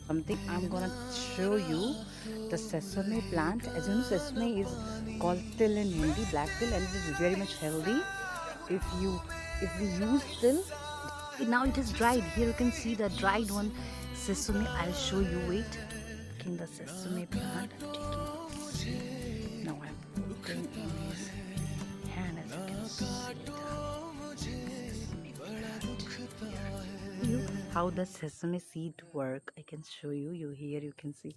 something. I'm gonna show you the sesame plant. As you know, sesame is called till in Hindi, black till, and it is very much healthy. If we use till, now it is dried. Here you can see the dried one sesame. I'll show you. Wait, taking the sesame plant. I'm taking the seed. Now I'm putting in his hand. As you can see the sesame plant. Here you how the sesame seed work. I can show you. Here you can see.